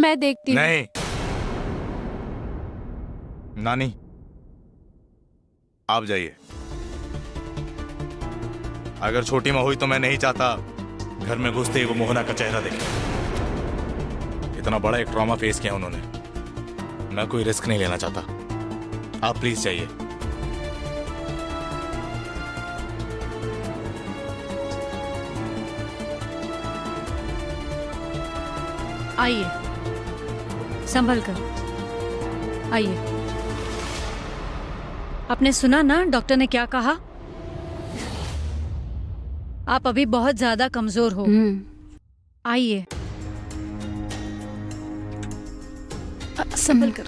मैं देखती हूँ। नहीं नानी, आप जाइए। अगर छोटी माँ हुई तो मैं नहीं चाहता घर में घुसते ही वो मोहना का चेहरा देखे। इतना बड़ा एक ट्रॉमा फेस किया उन्होंने, मैं कोई रिस्क नहीं लेना चाहता। आप प्लीज जाइए। आइए, संभल कर आइए। आपने सुना ना डॉक्टर ने क्या कहा? आप अभी बहुत ज्यादा कमजोर हो। आइए, संभल कर।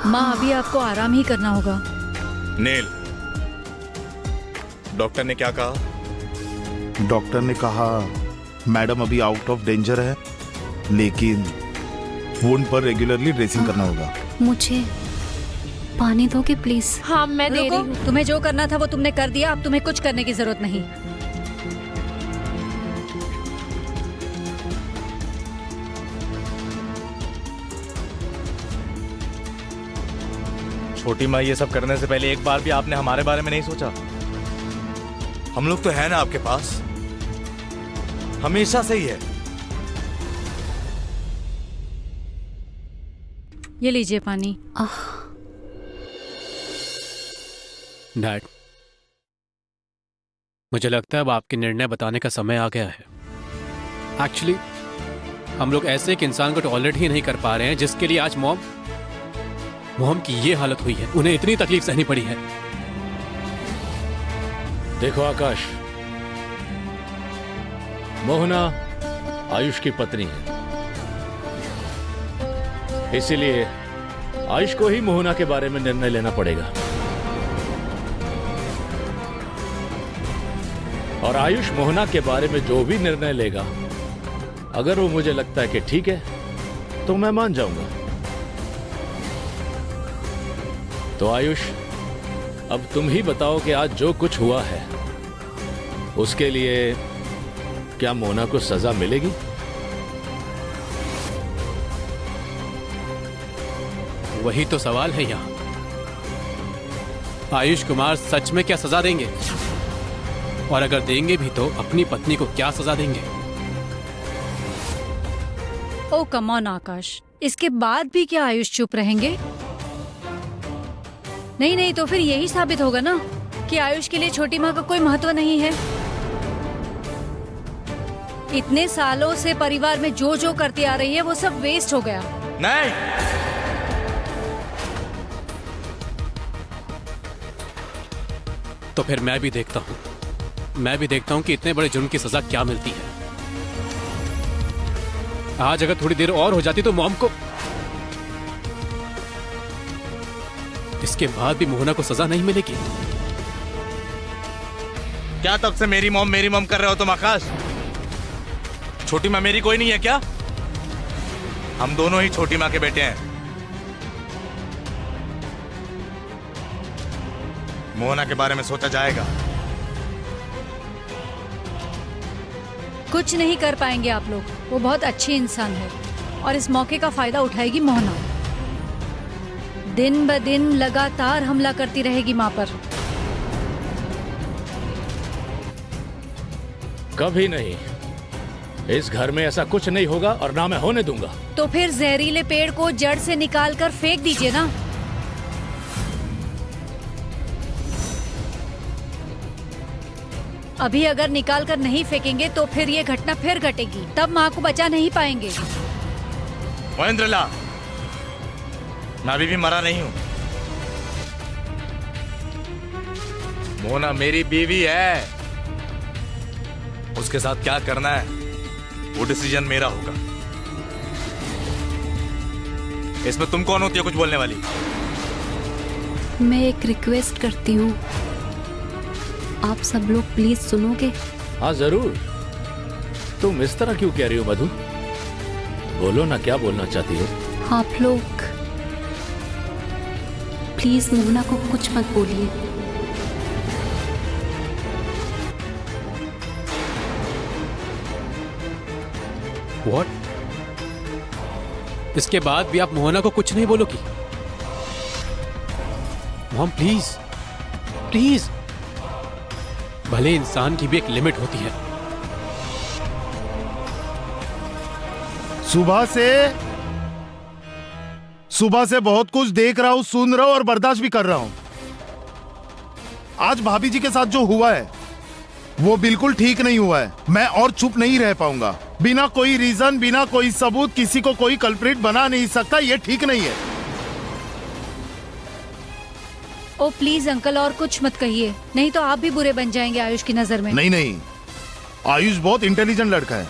माँ, अभी आपको आराम ही करना होगा। नील, डॉक्टर ने क्या कहा? डॉक्टर ने कहा मैडम अभी आउट ऑफ डेंजर है, लेकिन वुंड पर रेगुलरली ड्रेसिंग करना होगा। मुझे पानी दोगे प्लीज? हाँ, मैं दे रही हूँ। तुम्हें जो करना था वो तुमने कर दिया, अब तुम्हें कुछ करने की जरूरत नहीं। छोटी माँ, ये सब करने से पहले एक बार भी आपने हमारे बारे में नहीं सोचा? हम लोग तो है ना आपके पास, हमेशा से ही है। ये लीजिए पानी। डैड, मुझे लगता है अब आपके निर्णय बताने का समय आ गया है। एक्चुअली हम लोग ऐसे एक इंसान को टॉलरेट ही नहीं कर पा रहे हैं जिसके लिए आज मॉम की ये हालत हुई है। उन्हें इतनी तकलीफ सहनी पड़ी है। देखो आकाश, मोहना आयुष की पत्नी है, इसीलिए आयुष को ही मोहना के बारे में निर्णय लेना पड़ेगा। और आयुष मोहना के बारे में जो भी निर्णय लेगा, अगर वो मुझे लगता है कि ठीक है तो मैं मान जाऊंगा। तो आयुष, अब तुम ही बताओ कि आज जो कुछ हुआ है उसके लिए क्या मोहना को सजा मिलेगी? वही तो सवाल है यहाँ। आयुष कुमार सच में क्या सजा देंगे? और अगर देंगे भी तो अपनी पत्नी को क्या सजा देंगे? ओ कम ऑन आकाश, इसके बाद भी क्या आयुष चुप रहेंगे? नहीं, तो फिर यही साबित होगा ना कि आयुष के लिए छोटी माँ का कोई महत्व नहीं है। इतने सालों से परिवार में जो जो करती आ रही है वो सब वेस्ट हो गया। नहीं, तो फिर मैं भी देखता हूं कि इतने बड़े जुर्म की सजा क्या मिलती है। आज अगर थोड़ी देर और हो जाती तो मॉम को, इसके बाद भी मोहना को सजा नहीं मिलेगी। क्या तब से मेरी मॉम कर रहे हो तुम आकाश? छोटी माँ मेरी कोई नहीं है क्या? हम दोनों ही छोटी माँ के बेटे हैं। मोहना के बारे में सोचा जाएगा। कुछ नहीं कर पाएंगे आप लोग। वो बहुत अच्छी इंसान है और इस मौके का फायदा उठाएगी मोहना। दिन ब दिन लगातार हमला करती रहेगी माँ पर। कभी नहीं, इस घर में ऐसा कुछ नहीं होगा और ना मैं होने दूंगा। तो फिर जहरीले पेड़ को जड़ से निकालकर फेंक दीजिए ना। अभी अगर निकाल कर नहीं फेंकेंगे तो फिर ये घटना फिर घटेगी, तब माँ को बचा नहीं पाएंगे। महेंद्रला, मैं अभी भी मरा नहीं हूं। मोहना मेरी बीवी है, उसके साथ क्या करना है वो डिसीजन मेरा होगा। इसमें तुम कौन होती है कुछ बोलने वाली? मैं एक रिक्वेस्ट करती हूँ, आप सब लोग प्लीज सुनोगे? हाँ जरूर। तुम इस तरह क्यों कह रही हो मधु? बोलो ना, क्या बोलना चाहती हो? आप लोग प्लीज मोहना को कुछ मत बोलिए। What? इसके बाद भी आप मोहना को कुछ नहीं बोलोगी? Mom please, please. भले इंसान की भी एक लिमिट होती है। सुबह से बहुत कुछ देख रहा हूं, सुन रहा हूं और बर्दाश्त भी कर रहा हूं। आज भाभी जी के साथ जो हुआ है वो बिल्कुल ठीक नहीं हुआ है। मैं और चुप नहीं रह पाऊंगा। बिना कोई रीजन, बिना कोई सबूत किसी को कोई कल्प्रिट बना नहीं सकता। ये ठीक नहीं है। ओ प्लीज अंकल, और कुछ मत कहिए, नहीं तो आप भी बुरे बन जाएंगे आयुष की नजर में। नहीं, आयुष बहुत इंटेलिजेंट लड़का है।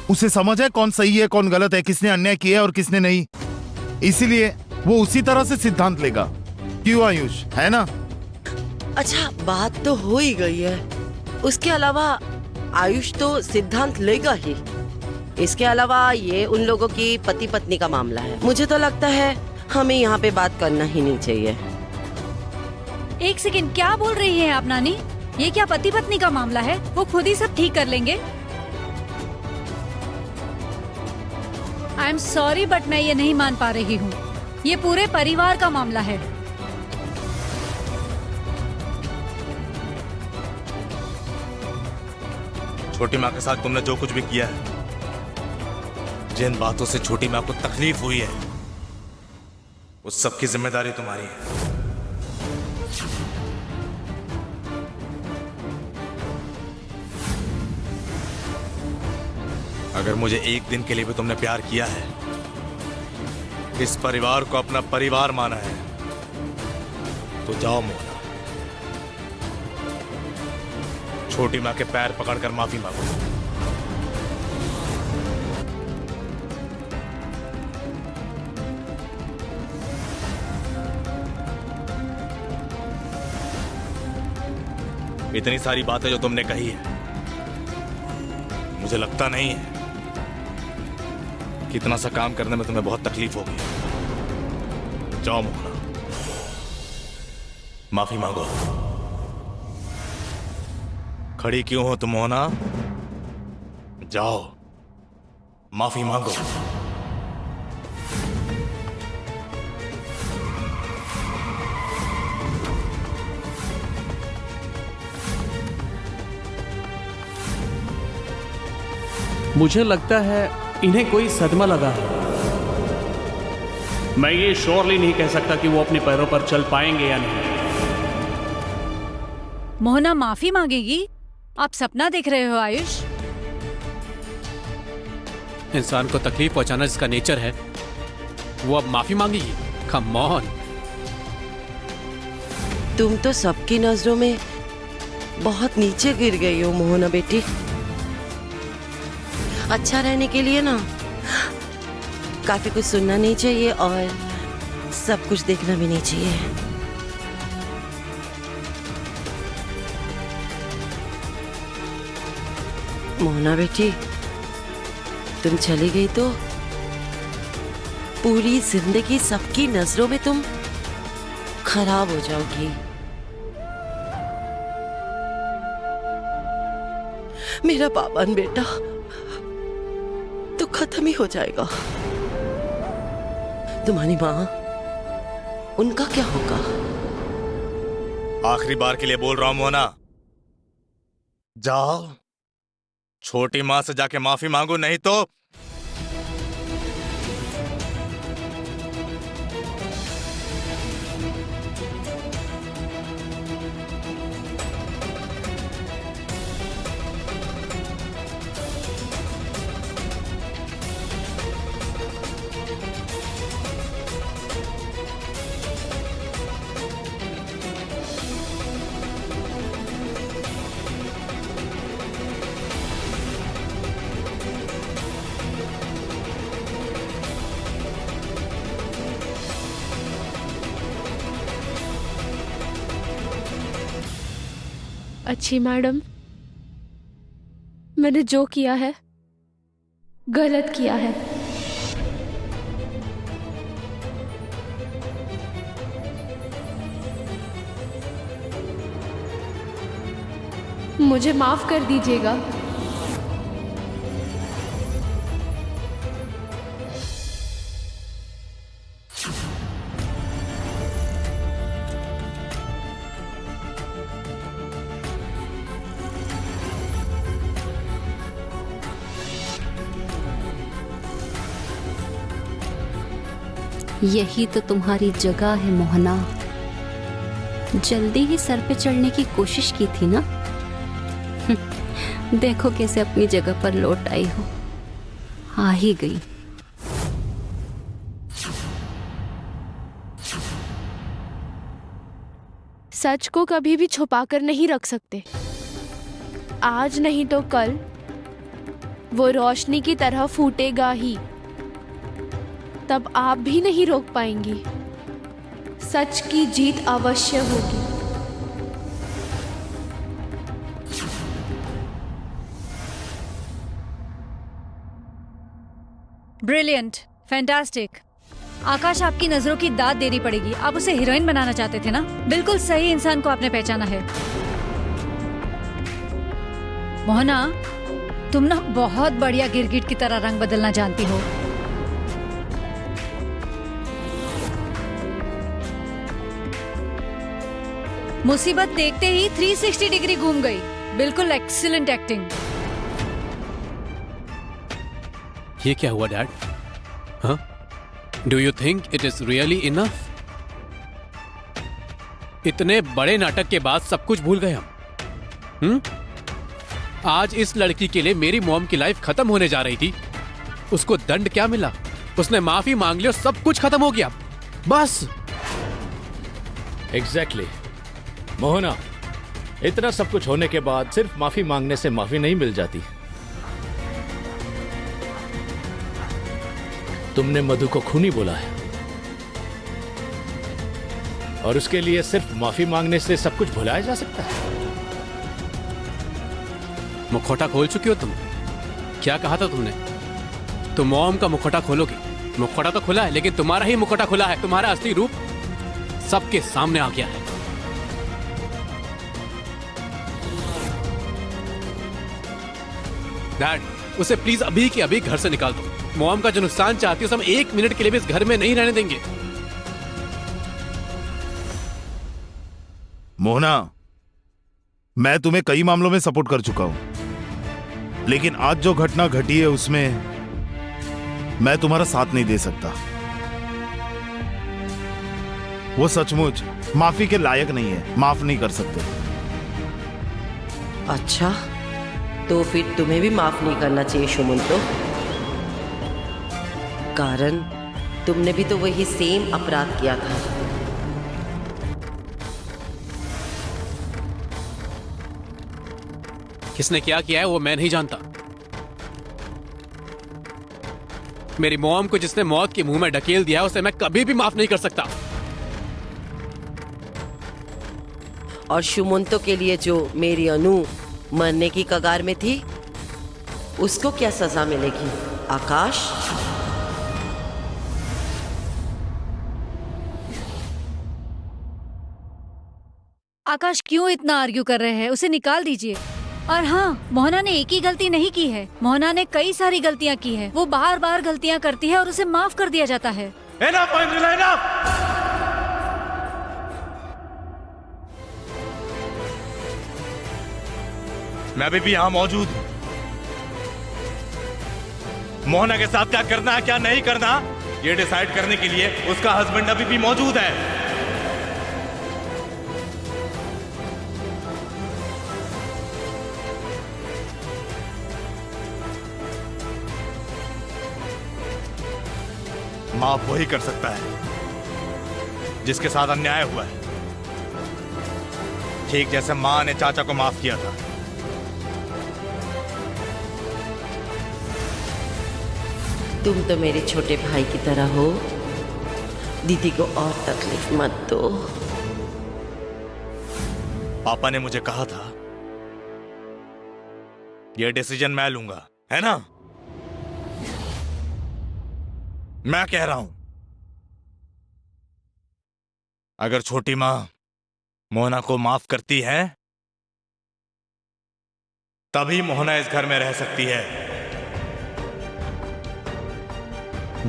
उसे समझ है कौन सही है कौन गलत है, किसने अन्याय किया है और किसने नहीं। इसीलिए वो उसी तरह से सिद्धांत लेगा। क्यों आयुष, है ना? अच्छा, बात तो हो ही गई है। उसके अलावा आयुष तो सिद्धांत लेगा ही। इसके अलावा ये उन लोगों की पति पत्नी का मामला है। मुझे तो लगता है हमें यहाँ पे बात करना ही नहीं चाहिए। एक सेकंड, क्या बोल रही हैं आप नानी? ये क्या पति पत्नी का मामला है? वो खुद ही सब ठीक कर लेंगे। आई एम सॉरी बट मैं ये नहीं मान पा रही हूँ। ये पूरे परिवार का मामला है। छोटी माँ के साथ तुमने जो कुछ भी किया है, जिन बातों से छोटी माँ को तकलीफ हुई है, उस सब की जिम्मेदारी तुम्हारी है। अगर मुझे एक दिन के लिए भी तुमने प्यार किया है, इस परिवार को अपना परिवार माना है, तो जाओ मोना, छोटी माँ के पैर पकड़कर माफी मांगो। इतनी सारी बातें जो तुमने कही है, मुझे लगता नहीं है कि इतना सा काम करने में तुम्हें बहुत तकलीफ होगी। जाओ मोहना, माफी मांगो। खड़ी क्यों हो तुम मोहना? जाओ, माफी मांगो। मुझे लगता है इन्हें कोई सदमा लगा है। मैं ये श्योरली नहीं कह सकता कि वो अपने पैरों पर चल पाएंगे या नहीं। मोहना माफी मांगेगी? आप सपना देख रहे हो आयुष? इंसान को तकलीफ पहुंचाना जिसका नेचर है, वो अब माफी मांगेगी? Come on. तुम तो सबकी नजरों में बहुत नीचे गिर गई हो मोहना बेटी। अच्छा रहने के लिए ना काफी कुछ सुनना नहीं चाहिए और सब कुछ देखना भी नहीं चाहिए। मोहना बेटी, तुम चली गई तो पूरी जिंदगी सबकी नजरों में तुम खराब हो जाओगी। मेरा पावन बेटा तो खत्म ही हो जाएगा। तुम्हारी माँ, उनका क्या होगा? आखिरी बार के लिए बोल रहा हूं मोना, जाओ छोटी माँ से जाके माफी मांगो, नहीं तो अच्छी मैडम, मैंने जो किया है गलत किया है। मुझे माफ कर दीजिएगा। यही तो तुम्हारी जगह है मोहना। जल्दी ही सर पे चढ़ने की कोशिश की थी ना। देखो कैसे अपनी जगह पर लौट आई हो। आ ही गई। सच को कभी भी छुपा कर नहीं रख सकते। आज नहीं तो कल वो रोशनी की तरह फूटेगा ही। तब आप भी नहीं रोक पाएंगी। सच की जीत अवश्य होगी। Brilliant, fantastic. आकाश, आपकी नजरों की दाद देनी पड़ेगी। आप उसे हीरोइन बनाना चाहते थे ना? बिल्कुल सही इंसान को आपने पहचाना है। मोहना, तुम ना बहुत बढ़िया गिरगिट की तरह रंग बदलना जानती हो। मुसीबत देखते ही 360 डिग्री घूम गई। बिल्कुल एक्सीलेंट एक्टिंग। ये क्या हुआ डैड? हाँ? Do you think it is really enough? इतने बड़े नाटक के बाद सब कुछ भूल गए हम। आज इस लड़की के लिए मेरी मॉम की लाइफ खत्म होने जा रही थी। उसको दंड क्या मिला? उसने माफी मांग ली और सब कुछ खत्म हो गया। बस। एग्जैक्टली मोहना, इतना सब कुछ होने के बाद सिर्फ माफी मांगने से माफी नहीं मिल जाती। तुमने मधु को खूनी बोला है और उसके लिए सिर्फ माफी मांगने से सब कुछ भुलाया जा सकता है? मुखौटा खोल चुकी हो तुम। क्या कहा था तुमने? तुम मॉम का मुखौटा खोलोगी। मुखौटा तो खुला है, लेकिन तुम्हारा ही मुखौटा खुला है। तुम्हारा असली रूप सबके सामने आ गया है। डैड, उसे प्लीज अभी के अभी घर से निकाल दो। मॉम का जो नुकसान चाहती है, हम 1 मिनट के लिए भी इस घर में नहीं रहने देंगे। मोहना, मैं तुम्हें कई मामलों में सपोर्ट कर चुका हूं, लेकिन आज जो घटना घटी है उसमें मैं तुम्हारा साथ नहीं दे सकता। वो सचमुच माफी के लायक नहीं है। माफ नहीं कर सकते। अच्छा, तो फिर तुम्हें भी माफ नहीं करना चाहिए सुमंतो, कारण तुमने भी तो वही सेम अपराध किया था। किसने क्या किया है वो मैं नहीं जानता। मेरी मॉम को जिसने मौत के मुंह में ढकेल दिया उसे मैं कभी भी माफ नहीं कर सकता। और सुमंतो के लिए जो मेरी अनु मरने की कगार में थी, उसको क्या सजा मिलेगी? आकाश, आकाश क्यों इतना आर्ग्यू कर रहे हैं? उसे निकाल दीजिए। और हाँ, मोहना ने एक ही गलती नहीं की है। मोहना ने कई सारी गलतियां की है। वो बार बार गलतियां करती है और उसे माफ कर दिया जाता है। Enough, Angela, enough! मैं अभी भी यहां मौजूद हूं। मोहना के साथ क्या करना है क्या नहीं करना, ये डिसाइड करने के लिए उसका हस्बैंड अभी भी मौजूद है। माफ वही कर सकता है जिसके साथ अन्याय हुआ है, ठीक जैसे मां ने चाचा को माफ किया था। तुम तो मेरे छोटे भाई की तरह हो। दीदी को और तकलीफ मत दो। पापा ने मुझे कहा था यह डिसीजन मैं लूंगा, है ना? मैं कह रहा हूं, अगर छोटी मां मोहना को माफ करती है तभी मोहना इस घर में रह सकती है।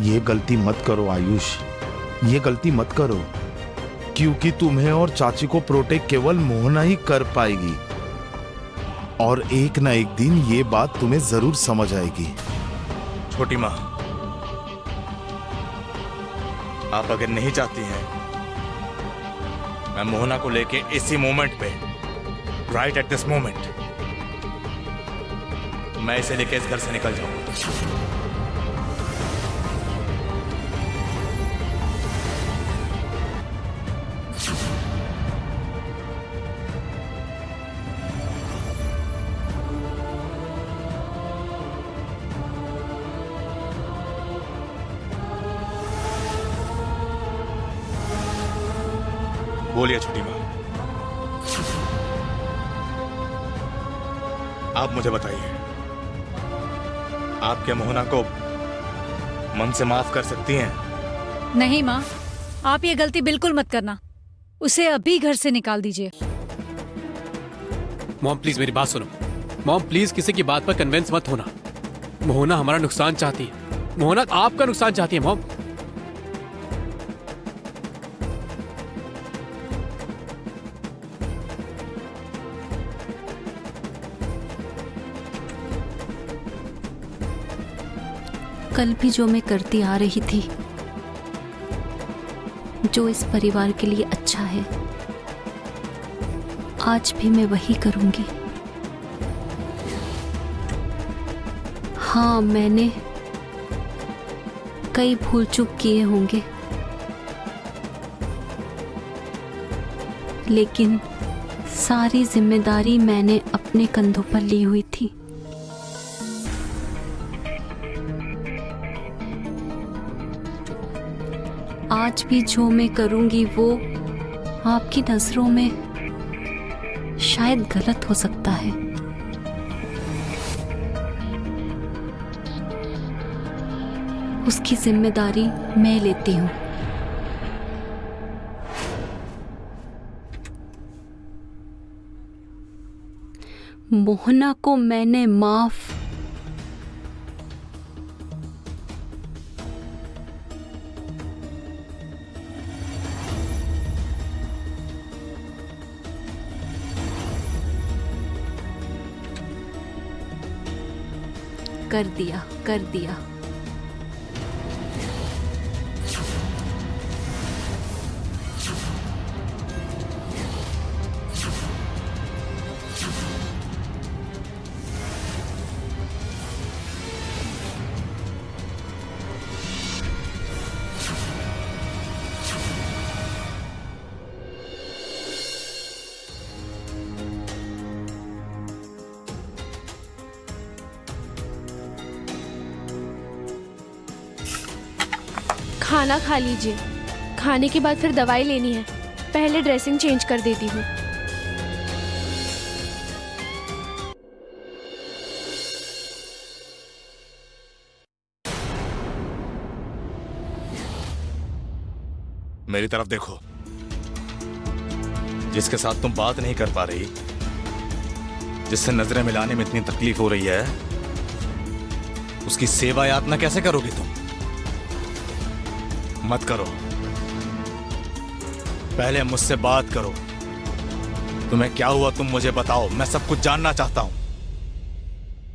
ये गलती मत करो आयुष, ये गलती मत करो, क्योंकि तुम्हें और चाची को प्रोटेक्ट केवल मोहना ही कर पाएगी। और एक ना एक दिन ये बात तुम्हें जरूर समझ आएगी। छोटी मां, आप अगर नहीं चाहती हैं मैं मोहना को लेके इसी मोमेंट पे, राइट एट दिस मोमेंट, मैं इसे लेके इस घर से निकल जाऊंगा। बोलिए छोटी माँ, आप मुझे बताइए, आप क्या मोहना को मन से माफ कर सकती हैं? नहीं माँ, आप ये गलती बिल्कुल मत करना। उसे अभी घर से निकाल दीजिए। मॉम प्लीज मेरी बात सुनो। मॉम प्लीज किसी की बात पर कन्विंस मत होना। मोहना हमारा नुकसान चाहती है, मोहना आपका नुकसान चाहती है। मॉम कल भी जो मैं करती आ रही थी, जो इस परिवार के लिए अच्छा है, आज भी मैं वही करूंगी। हाँ, मैंने कई भूल चूक किए होंगे, लेकिन सारी जिम्मेदारी मैंने अपने कंधों पर ली हुई थी। आज भी जो मैं करूंगी वो आपकी नजरों में शायद गलत हो सकता है, उसकी जिम्मेदारी मैं लेती हूँ। मोहना को मैंने माफ कर दिया। खाना खा लीजिए, खाने के बाद फिर दवाई लेनी है। पहले ड्रेसिंग चेंज कर देती हूँ। मेरी तरफ देखो, जिसके साथ तुम बात नहीं कर पा रही, जिससे नजरें मिलाने में इतनी तकलीफ हो रही है, उसकी सेवा यातना कैसे करोगी तुम? मत करो, पहले मुझसे बात करो। तुम्हें क्या हुआ तुम मुझे बताओ, मैं सब कुछ जानना चाहता हूं।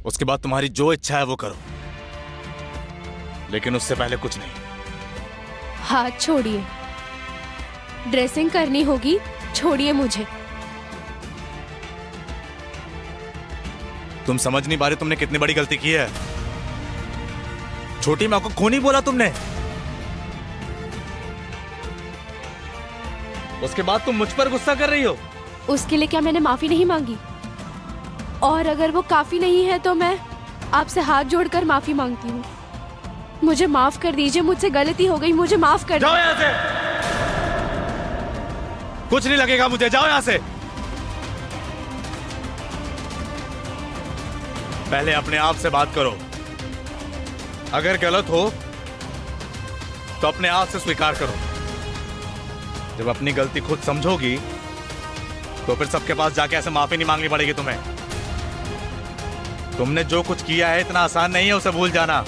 उसके बाद तुम्हारी जो इच्छा है वो करो, लेकिन उससे पहले कुछ नहीं। हाथ छोड़िए, ड्रेसिंग करनी होगी, छोड़िए मुझे। तुम समझ नहीं पा रही तुमने कितनी बड़ी गलती की है। छोटी माँ को खूनी बोला तुमने, उसके बाद तुम मुझ पर गुस्सा कर रही हो। उसके लिए क्या मैंने माफी नहीं मांगी? और अगर वो काफी नहीं है तो मैं आपसे हाथ जोड़कर माफी मांगती हूँ। मुझे माफ कर दीजिए, मुझसे गलती हो गई, मुझे माफ कर जाओ यहाँ से, कुछ नहीं लगेगा मुझे, जाओ यहाँ से। पहले अपने आप से बात करो, अगर गलत हो तो अपने आप से स्वीकार करो। जब अपनी गलती खुद समझोगी तो फिर सबके पास जाके ऐसे माफी नहीं मांगनी पड़ेगी तुम्हें। तुमने जो कुछ किया है इतना आसान नहीं है उसे भूल जाना।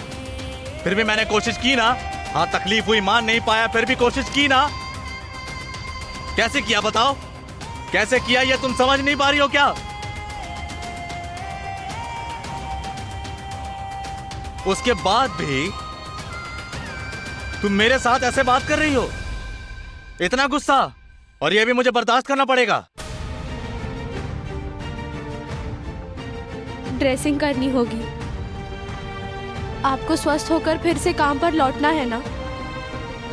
फिर भी मैंने कोशिश की ना। हाँ, तकलीफ हुई, मान नहीं पाया, फिर भी कोशिश की ना। कैसे किया बताओ, कैसे किया ये तुम समझ नहीं पा रही हो क्या? उसके बाद भी तुम मेरे साथ ऐसे बात कर रही हो? इतना गुस्सा? और ये भी मुझे बर्दाश्त करना पड़ेगा? ड्रेसिंग करनी होगी। आपको स्वस्थ होकर फिर से काम पर लौटना है ना,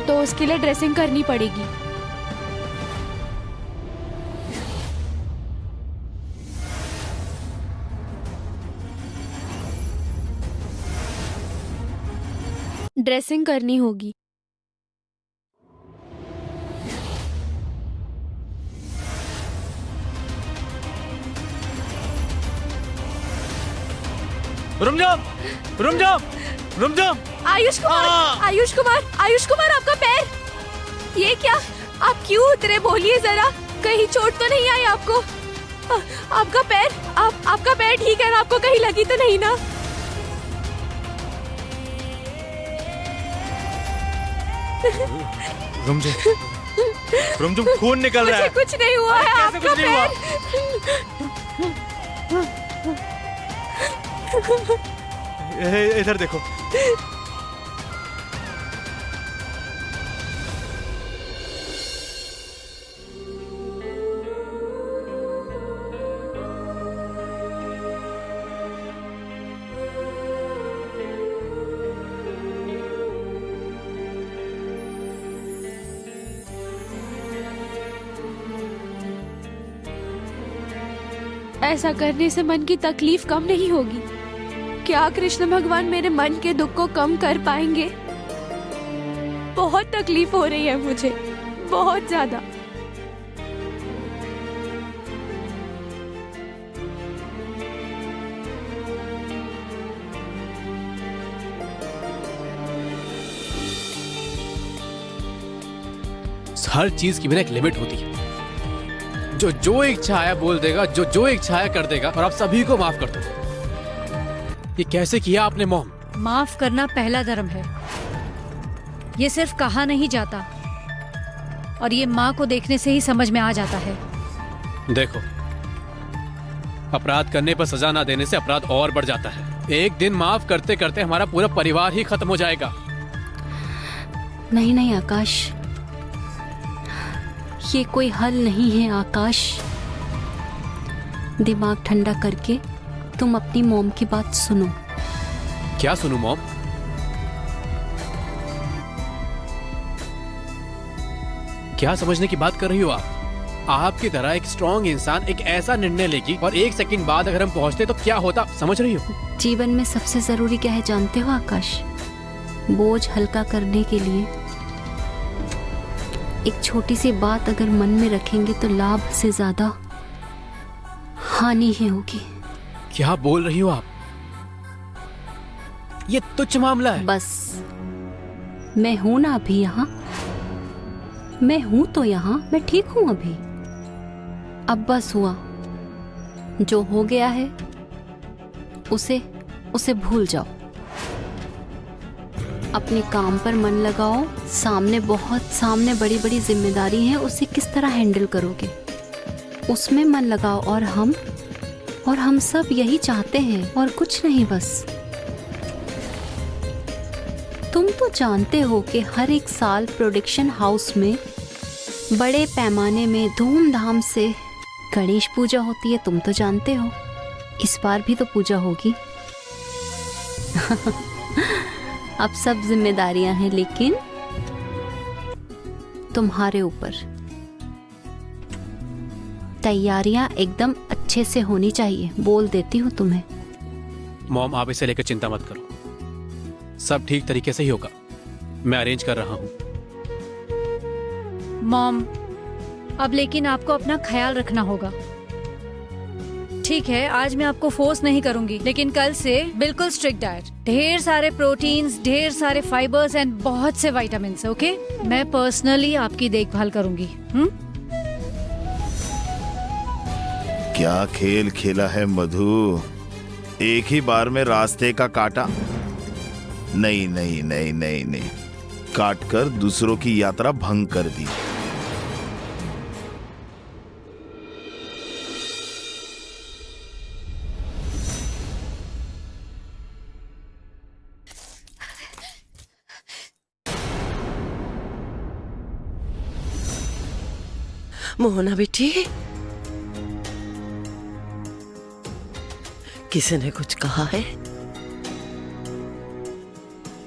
तो उसके लिए ड्रेसिंग करनी पड़ेगी। ड्रेसिंग करनी होगी। रुक जाओ, रुक जाओ, रुक जाओ। आयुष कुमार, आयुष कुमार, आयुष कुमार, आपका पैर, ये क्या? आप क्यों उतरे? बोलिए जरा, कहीं चोट तो नहीं आई आपको? आपका पैर, आपका पैर ठीक है ना? आपको कहीं लगी तो नहीं ना? रुमझुम, खून निकल रहा है। कुछ नहीं हुआ है। कैसे कुछ नहीं हुआ? इधर देखो। ऐसा करने से मन की तकलीफ कम नहीं होगी? क्या कृष्ण भगवान मेरे मन के दुख को कम कर पाएंगे? बहुत तकलीफ हो रही है मुझे, बहुत ज्यादा। हर चीज की भी ना एक लिमिट होती है। जो इच्छा आया बोल देगा, जो इच्छा आया कर देगा, और आप सभी को माफ कर दो। ये कैसे किया आपने मॉम? माफ करना पहला धर्म है, ये सिर्फ कहा नहीं जाता, और ये माँ को देखने से ही समझ में आ जाता है। देखो, अपराध करने पर सजा ना देने से अपराध और बढ़ जाता है। एक दिन माफ करते करते हमारा पूरा परिवार ही खत्म हो जाएगा। नहीं नहीं आकाश, ये कोई हल नहीं है आकाश। दिमाग ठंडा करके तुम अपनी मॉम की बात सुनो। क्या सुनूं मॉम? क्या समझने की बात कर रही हो आप? आपकी तरह एक स्ट्रॉन्ग इंसान एक ऐसा निर्णय लेगी और एक सेकंड बाद अगर हम पहुंचते तो क्या होता, समझ रही हो? जीवन में सबसे जरूरी क्या है जानते हो आकाश? बोझ हल्का करने के लिए एक छोटी सी बात अगर मन में रखेंगे तो लाभ से ज्यादा हानि ही होगी। क्या बोल रही हो आप? ये तुच्छ मामला है। बस मैं हूं ना अभी यहाँ, मैं हूं तो यहाँ, मैं ठीक हूं अभी। अब बस हुआ जो हो गया है, उसे भूल जाओ। अपने काम पर मन लगाओ। सामने बड़ी बड़ी जिम्मेदारी है, उसे किस तरह हैंडल करोगे उसमें मन लगाओ। और हम सब यही चाहते हैं और कुछ नहीं। बस तुम तो जानते हो कि हर एक साल प्रोडक्शन हाउस में बड़े पैमाने में धूमधाम से गणेश पूजा होती है। तुम तो जानते हो इस बार भी तो पूजा होगी। अब सब जिम्मेदारियां हैं, लेकिन तुम्हारे ऊपर। तैयारियां एकदम अच्छे से होनी चाहिए, बोल देती हूँ तुम्हें। मॉम, आप इसे लेकर चिंता मत करो, सब ठीक तरीके से ही होगा। मैं अरेंज कर रहा हूँ। मॉम, अब लेकिन आपको अपना ख्याल रखना होगा। ठीक है, आज मैं आपको फोर्स नहीं करूंगी, लेकिन कल से बिल्कुल स्ट्रिक्ट डाइट, ढेर सारे प्रोटीन्स, ढेर सारे फाइबर्स एंड बहुत से विटामिन्स। ओके, मैं पर्सनली आपकी देखभाल करूंगी। क्या खेल खेला है मधु, एक ही बार में रास्ते का काटा। नहीं नहीं नहीं नहीं नहीं, काट कर दूसरों की यात्रा भंग कर दी। मोहना बेटी, किसी ने कुछ कहा है?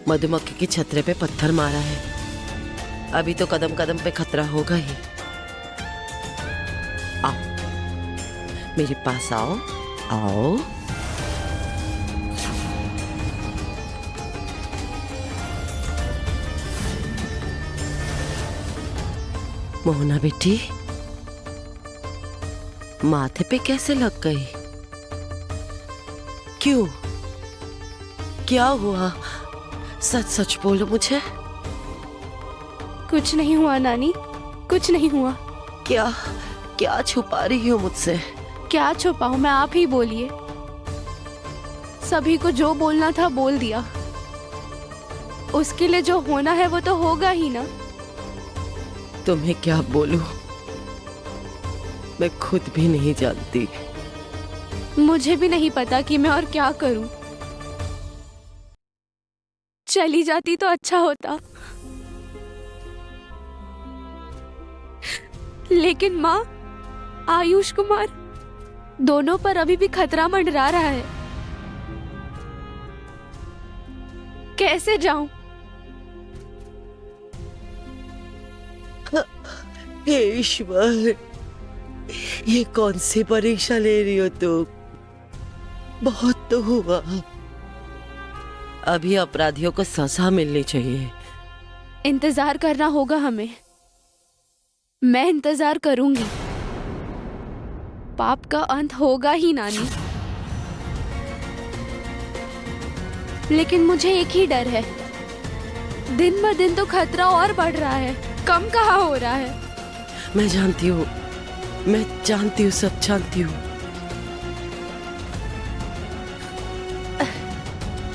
मधुमक्खी के छतरे पे पत्थर मारा है, अभी तो कदम कदम पे खतरा होगा ही। आओ मेरे पास आओ, आओ। मोहना बेटी, माथे पे कैसे लग गई? क्यों? क्या हुआ? सच सच बोलो मुझे। कुछ नहीं हुआ नानी, कुछ नहीं हुआ। क्या क्या छुपा रही हो मुझसे? क्या छुपाऊं मैं, आप ही बोलिए। सभी को जो बोलना था बोल दिया। उसके लिए जो होना है वो तो होगा ही ना। तुम्हें क्या बोलूं, मैं खुद भी नहीं जानती। मुझे भी नहीं पता कि मैं और क्या करूं। चली जाती तो अच्छा होता, लेकिन माँ, आयुष कुमार दोनों पर अभी भी खतरा मंडरा रहा है। कैसे जाऊं? हे ईश्वर, ये कौन सी परीक्षा ले रही हो तुम? बहुत तो हुआ, अभी अपराधियों को सजा मिलनी चाहिए। इंतजार करना होगा हमें। मैं इंतजार करूंगी। पाप का अंत होगा ही नानी। लेकिन मुझे एक ही डर है, दिन ब दिन तो खतरा और बढ़ रहा है, कम कहाँ हो रहा है। मैं जानती हूँ, मैं जानती हूँ, सब जानती हूँ।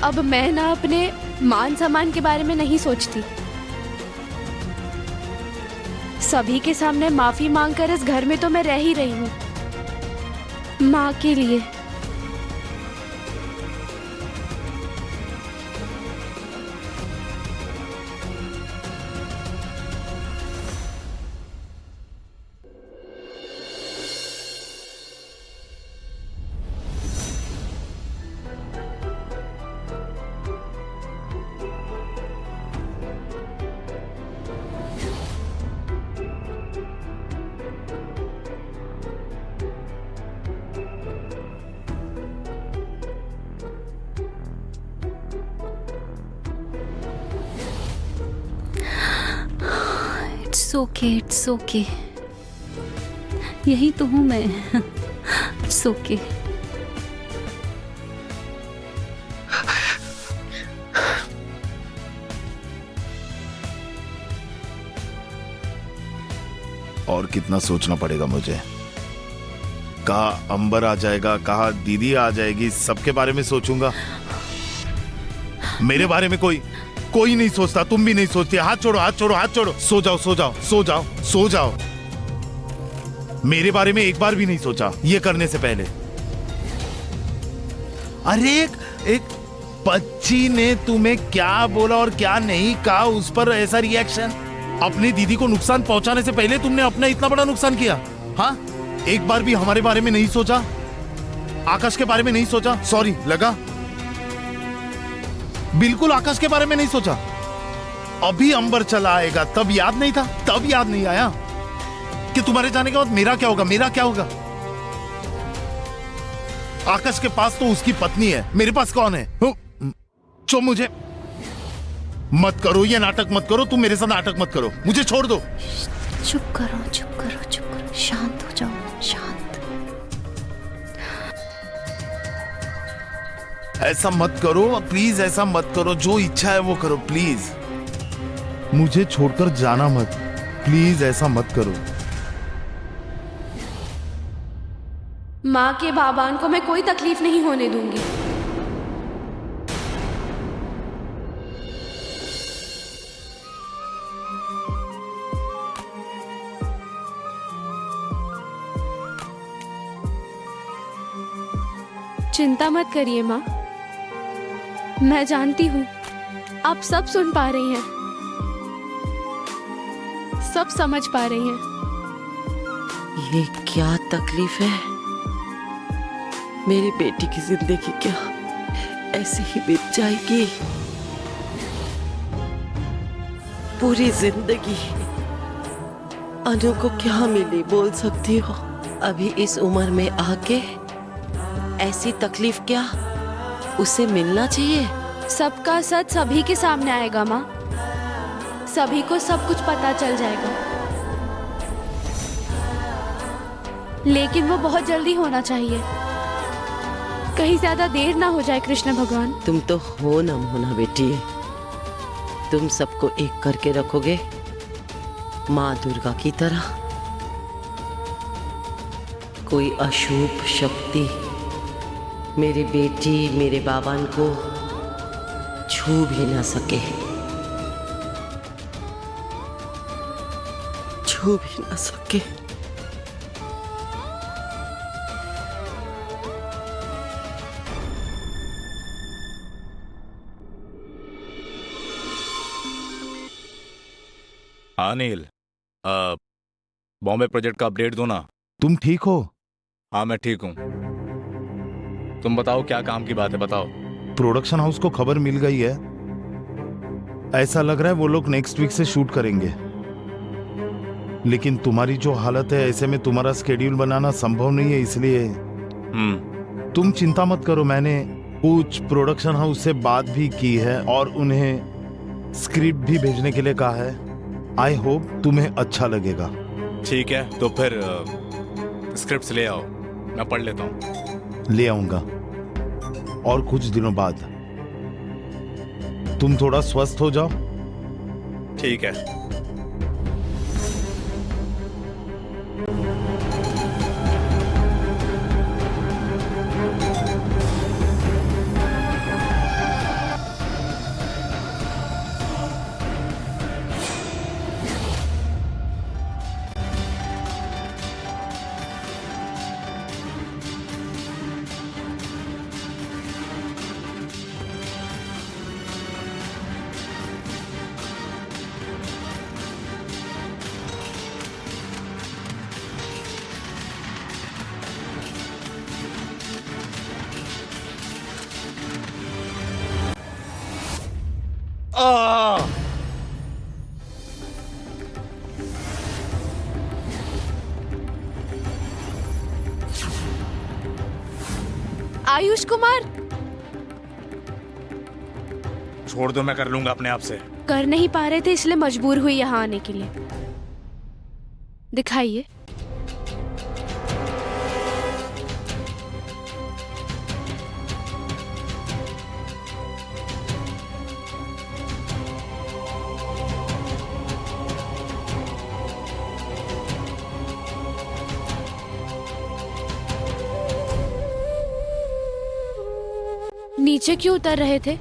अब मैं ना अपने मान सम्मान के बारे में नहीं सोचती। सभी के सामने माफी मांगकर इस घर में तो मैं रह ही रही हूँ, माँ के लिए। इट्स ओके, यही तो हूँ मैं। It's okay. और कितना सोचना पड़ेगा मुझे? कहा अंबर आ जाएगा, कहा दीदी आ जाएगी, सबके बारे में सोचूंगा। मेरे बारे में कोई नहीं सोचता, तुम भी नहीं सोचती। हाथ छोड़ो, हाथ छोड़ो, हाथ छोड़ो। सो जाओ, सो जाओ, सो जाओ, सो जाओ। मेरे बारे में एक बार भी नहीं सोचा ये करने से पहले। अरे एक बच्ची ने तुम्हें क्या बोला और क्या नहीं कहा, उस पर ऐसा रिएक्शन। अपनी दीदी को नुकसान पहुंचाने से पहले तुमने अपना इतना बड़ा नुकसान किया। हाँ, एक बार भी हमारे बारे में नहीं सोचा, आकाश के बारे में नहीं सोचा। सॉरी लगा, बिल्कुल आकाश के बारे में नहीं सोचा। अभी अंबर चला आएगा तब याद नहीं था, तब याद नहीं आया कि तुम्हारे जाने के बाद मेरा क्या होगा, मेरा क्या होगा। आकाश के पास तो उसकी पत्नी है, मेरे पास कौन है? जो मुझे मत करो, ये नाटक मत करो, तुम मेरे साथ नाटक मत करो, मुझे छोड़ दो। चुप करो, चुप करो, चुप करो, शांत हो जाओ, शांत। ऐसा मत करो प्लीज, ऐसा मत करो। जो इच्छा है वो करो प्लीज, मुझे छोड़कर जाना मत प्लीज, ऐसा मत करो। माँ के बाबान को मैं कोई तकलीफ नहीं होने दूंगी। चिंता मत करिए माँ, मैं जानती हूँ आप सब सुन पा रही हैं, सब समझ पा रही हैं। ये क्या तकलीफ है? मेरी बेटी की जिंदगी क्या ऐसे ही बीत जाएगी? पूरी जिंदगी अनु को क्या मिली बोल सकती हो? अभी इस उम्र में आके ऐसी तकलीफ क्या उसे मिलना चाहिए? सबका सच सभी के सामने आएगा माँ। सभी को सब कुछ पता चल जाएगा, लेकिन वो बहुत जल्दी होना चाहिए, कहीं ज्यादा देर ना हो जाए। कृष्ण भगवान, तुम तो हो ना मोना बेटी, तुम सबको एक करके रखोगे माँ दुर्गा की तरह। कोई अशुभ शक्ति मेरी बेटी मेरे बाबान को छू भी ना सके, छू भी ना सके। अनिल, बॉम्बे प्रोजेक्ट का अपडेट दो ना। तुम ठीक हो? हाँ मैं ठीक हूँ। तुम बताओ क्या काम की बात है, बताओ। प्रोडक्शन हाउस को खबर मिल गई है, ऐसा लग रहा है वो लोग नेक्स्ट वीक से शूट करेंगे। लेकिन तुम्हारी जो हालत है, ऐसे में तुम्हारा स्केड्यूल बनाना संभव नहीं है, इसलिए तुम चिंता मत करो। मैंने कुछ प्रोडक्शन हाउस से बात भी की है और उन्हें स्क्रिप्ट भी भेजने के लिए कहा है। आई होप तुम्हें अच्छा लगेगा। ठीक है, तो फिर स्क्रिप्ट्स ले आओ, मैं पढ़ लेता हूँ। ले आऊंगा। और कुछ दिनों बाद तुम थोड़ा स्वस्थ हो जाओ। ठीक है। आयुष कुमार, छोड़ दो, मैं कर लूंगा अपने आप से। कर नहीं पा रहे थे इसलिए मजबूर हुई यहाँ आने के लिए। दिखाइए। नीचे क्यों उतर रहे थे?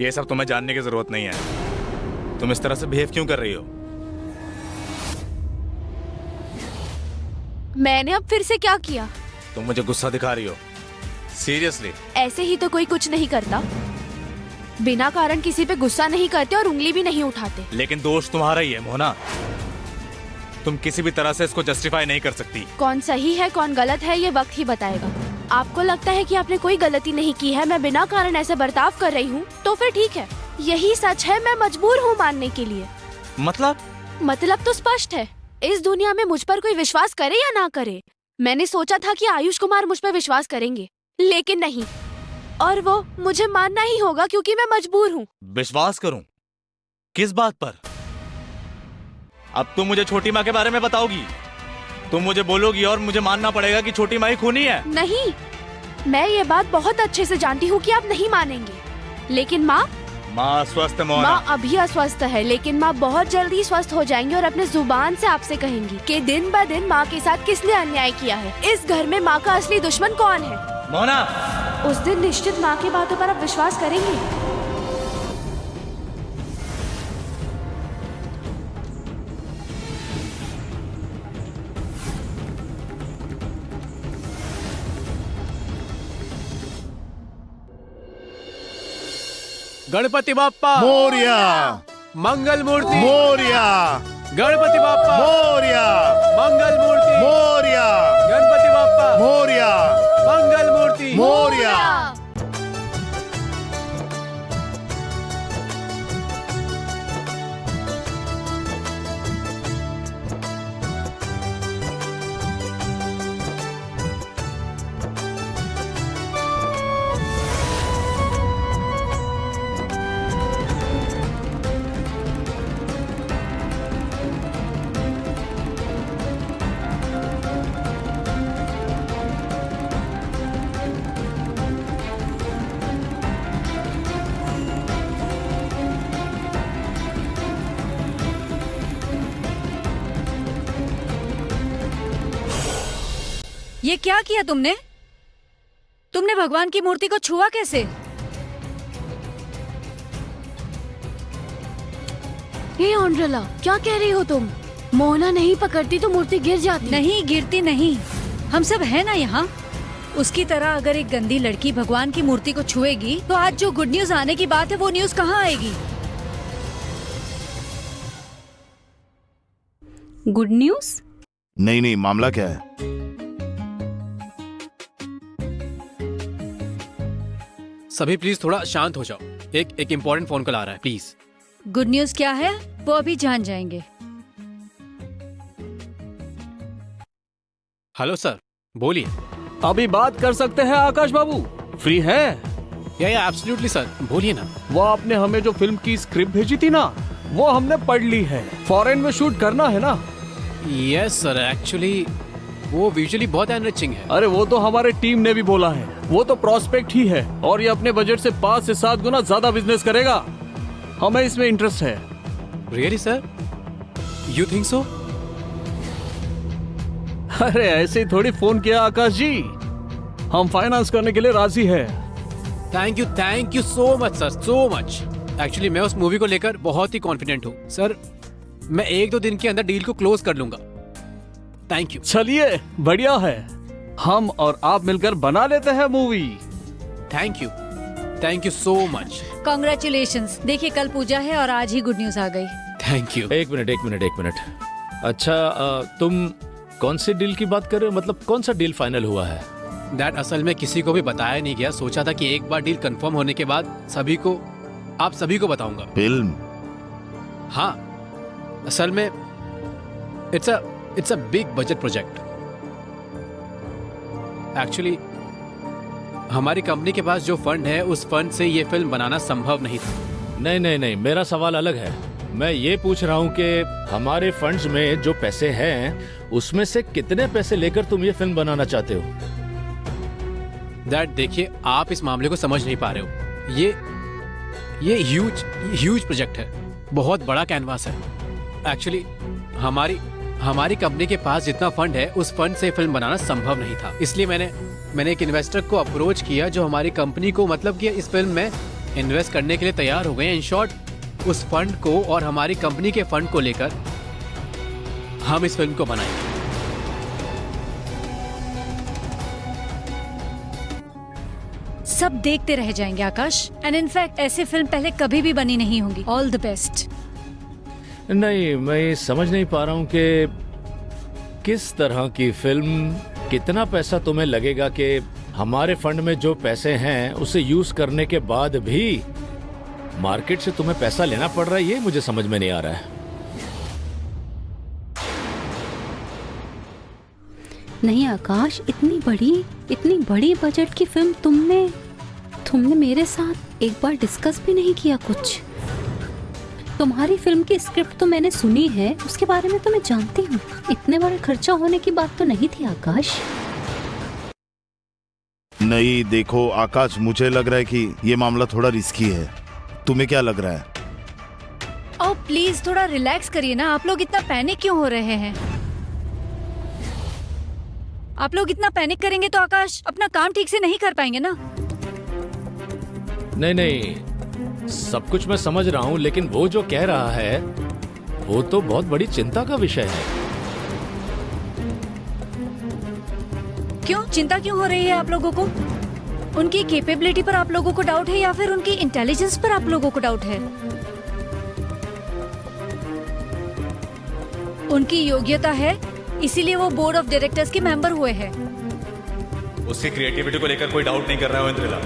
ये सब तुम्हें जानने की जरूरत नहीं है। तुम इस तरह से बिहेव क्यों कर रही हो? मैंने अब फिर से क्या किया? तुम मुझे गुस्सा दिखा रही हो। सीरियसली? ऐसे ही तो कोई कुछ नहीं करता। बिना कारण किसी पे गुस्सा नहीं करते और उंगली भी नहीं उठाते। लेकिन दोष तुम्हारा ही है मोहना। तुम किसी भी तरह से इसको जस्टिफाई नहीं कर सकती। कौन सही है कौन गलत है ये वक्त ही बताएगा। आपको लगता है कि आपने कोई गलती नहीं की है, मैं बिना कारण ऐसे बर्ताव कर रही हूँ, तो फिर ठीक है, यही सच है। मैं मजबूर हूँ मानने के लिए। मतलब तो स्पष्ट है। इस दुनिया में मुझ पर कोई विश्वास करे या ना करे, मैंने सोचा था कि आयुष कुमार मुझ पर विश्वास करेंगे, लेकिन नहीं। और वो मुझे मानना ही होगा क्योंकि मैं मजबूर हूँ। विश्वास करूं? किस बात पर? अब तुम मुझे छोटी माँ के बारे में बताओगी? तुम मुझे बोलोगी और मुझे मानना पड़ेगा कि छोटी माँ ही खूनी है? नहीं, मैं ये बात बहुत अच्छे से जानती हूँ कि आप नहीं मानेंगे, लेकिन माँ अस्वस्थ है मोहना। माँ अभी अस्वस्थ है, लेकिन माँ बहुत जल्दी स्वस्थ हो जाएंगी और अपने जुबान से आपसे कहेंगी कि दिन ब दिन माँ के साथ किसने अन्याय किया है। इस घर में माँ का असली दुश्मन कौन है? मोहना, उस दिन निश्चित माँ की बातों पर आप विश्वास करेंगे। गणपति बाप्पा मोरिया, मंगल मूर्ति मोरिया, गणपति बाप्पा मोरिया मंगल मूर्ति मोरिया गणपति बाप्पा मोरिया मंगल मूर्ति मोरिया। ये क्या किया तुमने? तुमने भगवान की मूर्ति को छुआ कैसे? हे ऑन्ड्रेला, क्या कह रही हो तुम? मोहना नहीं पकड़ती तो मूर्ति गिर जाती। नहीं गिरती नहीं, हम सब है ना यहाँ। उसकी तरह अगर एक गंदी लड़की भगवान की मूर्ति को छुएगी तो आज जो गुड न्यूज आने की बात है वो न्यूज कहाँ आएगी? Good news? नहीं नहीं, मामला क्या है? सभी प्लीज थोड़ा शांत हो जाओ। एक इम्पोर्टेंट फोन कॉल आ रहा है, प्लीज। गुड न्यूज क्या है वो अभी जान जाएंगे। हेलो सर, बोलिए। अभी बात कर सकते हैं आकाश बाबू? फ्री है? या एब्सोल्युटली सर, बोलिए ना। वो आपने हमें जो फिल्म की स्क्रिप्ट भेजी थी ना, वो हमने पढ़ ली है। फॉरेन में शूट करना है ना? यस सर, एक्चुअली वो विजुअली बहुत एनरिचिंग है। अरे वो तो हमारे टीम ने भी बोला है। वो तो प्रोस्पेक्ट ही है और ये अपने बजट से 5 से 7 गुना ज्यादा बिजनेस करेगा। हमें इसमें इंटरेस्ट है। Really sir? You think so? अरे ऐसे ही थोड़ी फोन किया आकाश जी, हम फाइनेंस करने के लिए राजी है। Thank you so much sir, so much. Actually मैं उस मूवी को लेकर बहुत ही कॉन्फिडेंट हूँ सर। मैं 1-2 दिन के अंदर डील को क्लोज कर लूंगा। Thank you. चलिए, बढ़िया है। हम और आप मिलकर बना लेते हैं movie. Thank you so much. Congratulations. देखिए कल पूजा है और आज ही गुड न्यूज आ गई। Thank you. एक मिनट। अच्छा, तुम कौन सी डील की बात कर रहे हो? मतलब कौन सा डील फाइनल हुआ है? दैट असल में किसी को भी बताया नहीं गया। सोचा था कि एक बार डील कंफर्म होने के बाद आप सभी को बताऊंगा। फिल्म? हाँ, असल में it's a big budget project. Actually हमारी कंपनी के पास जो फंड है, उस फंड से ये फिल्म बनाना संभव नहीं था। नहीं, मेरा सवाल अलग है। मैं ये पूछ रहा हूँ कि हमारे फंड्स में जो पैसे हैं, उसमें से कितने पैसे लेकर तुम ये फिल्म बनाना चाहते हो? दैट देखिए, आप इस मामले को समझ नहीं पा रहे हो। ये ह्यूज प्रोजेक्ट है, बहुत बड़ा कैनवास है। एक्चुअली हमारी कंपनी के पास जितना फंड है, उस फंड से फिल्म बनाना संभव नहीं था। इसलिए मैंने एक इन्वेस्टर को अप्रोच किया जो हमारी कंपनी को मतलब कि इस फिल्म में इन्वेस्ट करने के लिए तैयार हो गए। इन शॉर्ट, उस फंड को और हमारी कंपनी के फंड को लेकर हम इस फिल्म को बनाएंगे। सब देखते रह जाएंगे आकाश। एंड इनफैक्ट ऐसी फिल्म पहले कभी भी बनी नहीं होंगी। All the best. नहीं, मैं समझ नहीं पा रहा हूँ कि किस तरह की फिल्म, कितना पैसा तुम्हें लगेगा कि हमारे फंड में जो पैसे हैं उसे यूज करने के बाद भी मार्केट से तुम्हें पैसा लेना पड़ रहा है। ये मुझे समझ में नहीं आ रहा है। नहीं आकाश, इतनी बड़ी बजट की फिल्म तुमने मेरे साथ एक बार डिस्कस भी नहीं किया कुछ। तुम्हारी फिल्म की स्क्रिप्ट तो मैंने सुनी है, उसके बारे में तो मैं जानती हूँ। इतने बड़ा खर्चा होने की बात तो नहीं थी आकाश। नहीं देखो आकाश, मुझे लग रहा है कि ये मामला थोड़ा रिस्की है। तुम्हें क्या लग रहा है? ओ प्लीज थोड़ा रिलैक्स करिए ना। आप लोग इतना पैनिक क्यों हो रहे हैं? आप लोग इतना पैनिक करेंगे तो आकाश अपना काम ठीक से नहीं कर पाएंगे ना। नहीं, सब कुछ मैं समझ रहा हूँ, लेकिन वो जो कह रहा है वो तो बहुत बड़ी चिंता का विषय है। क्यों चिंता क्यों हो रही है आप लोगों को? उनकी कैपेबिलिटी पर आप लोगों को डाउट है या फिर उनकी इंटेलिजेंस पर आप लोगों को डाउट है? उनकी योग्यता है, इसीलिए वो बोर्ड ऑफ डायरेक्टर्स के मेंबर हुए हैं। उसकी क्रिएटिविटी को लेकर कोई डाउट नहीं कर रहा है इंद्रिला।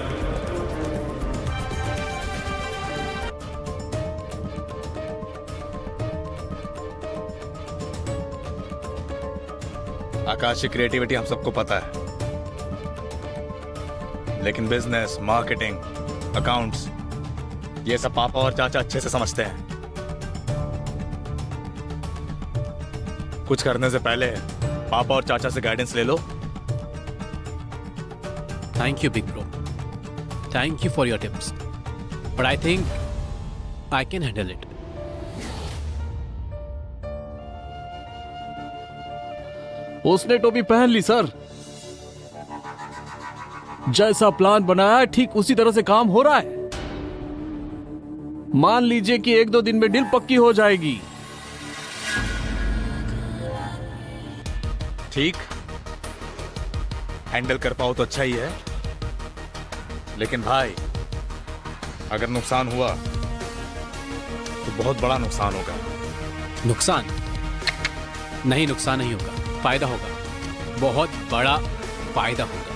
आकाश की क्रिएटिविटी हम सबको पता है, लेकिन बिजनेस, मार्केटिंग, अकाउंट्स, ये सब पापा और चाचा अच्छे से समझते हैं। कुछ करने से पहले पापा और चाचा से गाइडेंस ले लो। Thank you big bro, thank you for your tips, but I think I can handle it. उसने टोपी पहन ली सर। जैसा प्लान बनाया है ठीक उसी तरह से काम हो रहा है। मान लीजिए कि 1-2 दिन में डील पक्की हो जाएगी। ठीक, हैंडल कर पाओ तो अच्छा ही है, लेकिन भाई अगर नुकसान हुआ तो बहुत बड़ा नुकसान होगा। नुकसान नहीं, नुकसान नहीं होगा, फायदा होगा, बहुत बड़ा फायदा होगा।